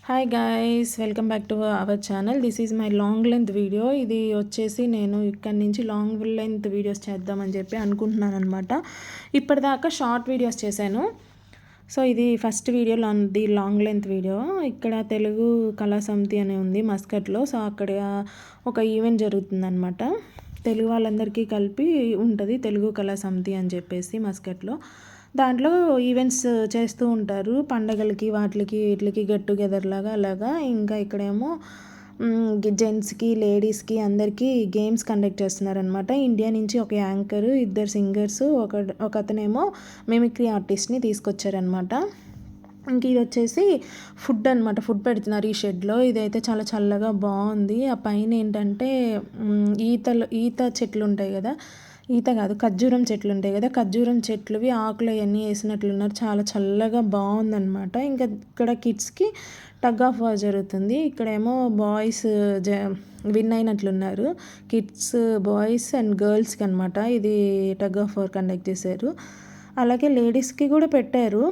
Hi guys, welcome back to our channel. This is my long length video. ఇది వచ్చేసి నేను ఇక్కడ నుంచి లాంగ్ లెంత్ వీడియోస్ చేద్దామని చెప్పి అనుకుంటున్నాను అనమాట. ఇప్పటిదాకా షార్ట్ వీడియోస్ చేశాను. సో ఇది first video the long length video. ఇక్కడ తెలుగు కళా సమితి అని ఉంది మస్కట్లో. సో అక్కడ ఒక ఈవెంట్ జరుగుతుందన్నమాట. తెలుగు వాళ్ళందరికీ కలిపి ఉంటుంది తెలుగు కళా సమితి అని చెప్పేసి మస్కట్లో. దాంట్లో ఈవెంట్స్ చేస్తూ ఉంటారు పండగలకి వీటికి గెట్ టుగెదర్ లాగా అలాగా. ఇంకా ఇక్కడేమో జెంట్స్కి లేడీస్కి అందరికీ గేమ్స్ కండక్ట్ చేస్తున్నారనమాట. ఇండియా నుంచి ఒక యాంకరు, ఇద్దరు సింగర్స్, ఒక అతనేమో మిమిక్రీ ఆర్టిస్ట్ని తీసుకొచ్చారనమాట. ఇంక ఇది వచ్చేసి ఫుడ్ అనమాట. ఫుడ్ పెడుతున్నారు ఈ షెడ్లో. ఇదైతే చాలా చల్లగా బాగుంది. ఆ పైన ఏంటంటే ఈత చెట్లు ఉంటాయి కదా, ఈత కాదు ఖర్జూరం చెట్లు ఉంటాయి కదా, ఖర్జూరం చెట్లువి ఆకులు అవన్నీ వేసినట్లున్నారు. చాలా చల్లగా బాగుందనమాట. ఇంకా ఇక్కడ కిడ్స్కి టగ్ ఆఫ్ వార్ జరుగుతుంది. ఇక్కడేమో బాయ్స్ విన్ అయినట్లున్నారు. కిడ్స్ బాయ్స్ అండ్ గర్ల్స్కి అనమాట ఇది టగ్ ఆఫ్ వార్ కండక్ట్ చేశారు. అలాగే లేడీస్కి కూడా పెట్టారు,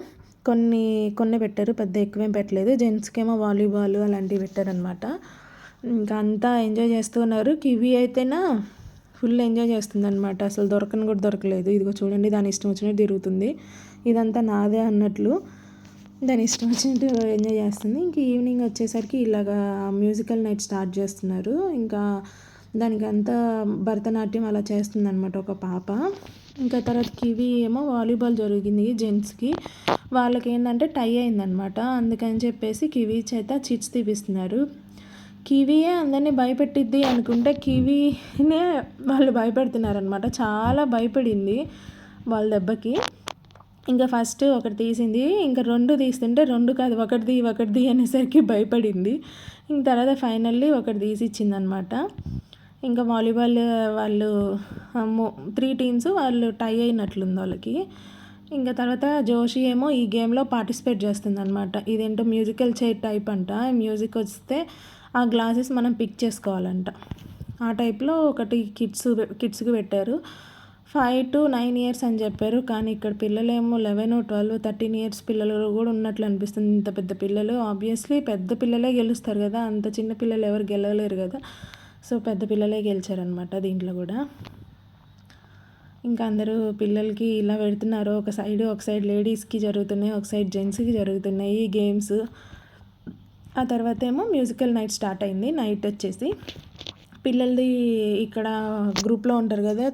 కొన్ని పెట్టారు, పెద్ద ఎక్కువేం పెట్టలేదు. జెంట్స్కి ఏమో వాలీబాల్ అలాంటివి పెట్టారనమాట. ఇంకా అంతా ఎంజాయ్ చేస్తున్నారు. కివి అయితేనా ఫుల్ ఎంజాయ్ చేస్తుందన్నమాట. అసలు దొరకలేదు. ఇదిగో చూడండి, దాని ఇష్టం వచ్చినట్టు తిరుగుతుంది. ఇదంతా నాదే అన్నట్లు దాని ఇష్టం వచ్చినట్టు ఎంజాయ్ చేస్తుంది. ఇంక ఈవినింగ్ వచ్చేసరికి ఇలాగా మ్యూజికల్ నైట్ స్టార్ట్ చేస్తున్నారు. ఇంకా దానికి అంతా భరతనాట్యం అలా చేస్తుందన్నమాట ఒక పాప. ఇంకా తర్వాత కివి ఏమో వాలీబాల్ జరిగింది జెంట్స్కి. వాళ్ళకి ఏంటంటే టై అయిందనమాట. అందుకని చెప్పేసి కివి చేత చిట్స్ తీపిస్తున్నారు. కివీయే అందరినీ భయపెట్టిద్ది అనుకుంటే కివీనే వాళ్ళు భయపెడుతున్నారనమాట. చాలా భయపడింది వాళ్ళ దెబ్బకి. ఇంకా ఫస్ట్ ఒకటి తీసింది, ఇంకా 2 తీస్తుంటే 2 కాదు ఒకటిది అనేసరికి భయపడింది. ఇంక తర్వాత ఫైనల్లీ ఒకటి తీసి ఇచ్చిందనమాట. ఇంకా వాలీబాల్ వాళ్ళు 3 టీమ్స్ వాళ్ళు టై అయినట్లుంది వాళ్ళకి. ఇంకా తర్వాత జోషి ఏమో ఈ గేమ్లో పార్టిసిపేట్ చేస్తుందన్నమాట. ఇదేంటో మ్యూజికల్ చైర్ టైప్ అంట. మ్యూజిక్ వస్తే ఆ గ్లాసెస్ మనం పిక్ చేసుకోవాలంట. ఆ టైప్లో ఒకటి కిడ్స్కి పెట్టారు. 5 to 9 years అని చెప్పారు. కానీ ఇక్కడ పిల్లలేమో 11, 12, 13 years పిల్లలు కూడా ఉన్నట్లు అనిపిస్తుంది. ఇంత పెద్ద పిల్లలు. ఆబ్వియస్లీ పెద్ద పిల్లలే గెలుస్తారు కదా, అంత చిన్న పిల్లలు ఎవరు గెలవలేరు కదా. సో పెద్ద పిల్లలే గెలిచారనమాట దీంట్లో కూడా. ఇంకా అందరూ పిల్లలకి ఇలా పెడుతున్నారు. ఒక సైడ్ లేడీస్కి జరుగుతున్నాయి, ఒక సైడ్ జెంట్స్కి జరుగుతున్నాయి ఈ గేమ్స్. ఆ తర్వాత ఏమో మ్యూజికల్ నైట్ స్టార్ట్ అయింది. నైట్ వచ్చేసి పిల్లలది ఇక్కడ గ్రూప్లో ఉంటారు కదా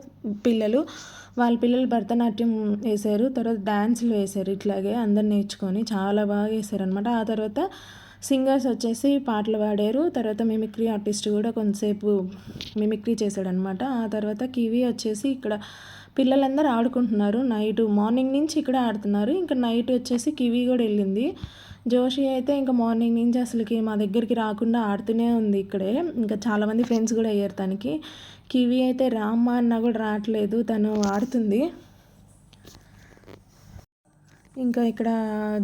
వాళ్ళ పిల్లలు భరతనాట్యం వేశారు. తర్వాత డ్యాన్సులు వేశారు. ఇట్లాగే అందరు నేర్చుకొని చాలా బాగా వేశారనమాట. ఆ తర్వాత సింగర్స్ వచ్చేసి పాటలు పాడారు. తర్వాత మిమిక్రీ ఆర్టిస్ట్ కూడా కొంతసేపు మిమిక్రీ చేశాడనమాట. ఆ తర్వాత కివి వచ్చేసి ఇక్కడ పిల్లలందరూ ఆడుకుంటున్నారు. మార్నింగ్ నుంచి ఇక్కడ ఆడుతున్నారు. ఇంకా నైట్ వచ్చేసి కివి కూడా వెళ్ళింది. జోషి అయితే ఇంకా మార్నింగ్ నుంచి అసలుకి మా దగ్గరికి రాకుండా ఆడుతూనే ఉంది ఇక్కడే. ఇంకా చాలామంది ఫ్రెండ్స్ కూడా అయ్యారు తనకి. కివి అయితే రామ్మ అన్నా కూడా రావట్లేదు, తను ఆడుతుంది. ఇంకా ఇక్కడ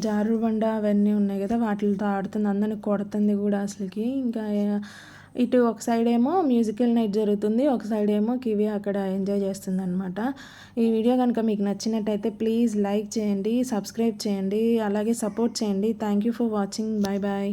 జారుడు బండ అవన్నీ ఉన్నాయి కదా, వాటితో ఆడుతుంది, అందరిని కొడుతుంది కూడా అసలుకి. ఇంకా ఇటు ఒక సైడ్ ఏమో మ్యూజికల్ నైట్ జరుగుతుంది, ఒక సైడ్ ఏమో కివి అక్కడ ఎంజాయ్ చేస్తుంది అనమాట. ఈ వీడియో కనుక మీకు నచ్చినట్టయితే ప్లీజ్ లైక్ చేయండి, సబ్స్క్రైబ్ చేయండి, అలాగే సపోర్ట్ చేయండి. Thank you for watching. Bye bye.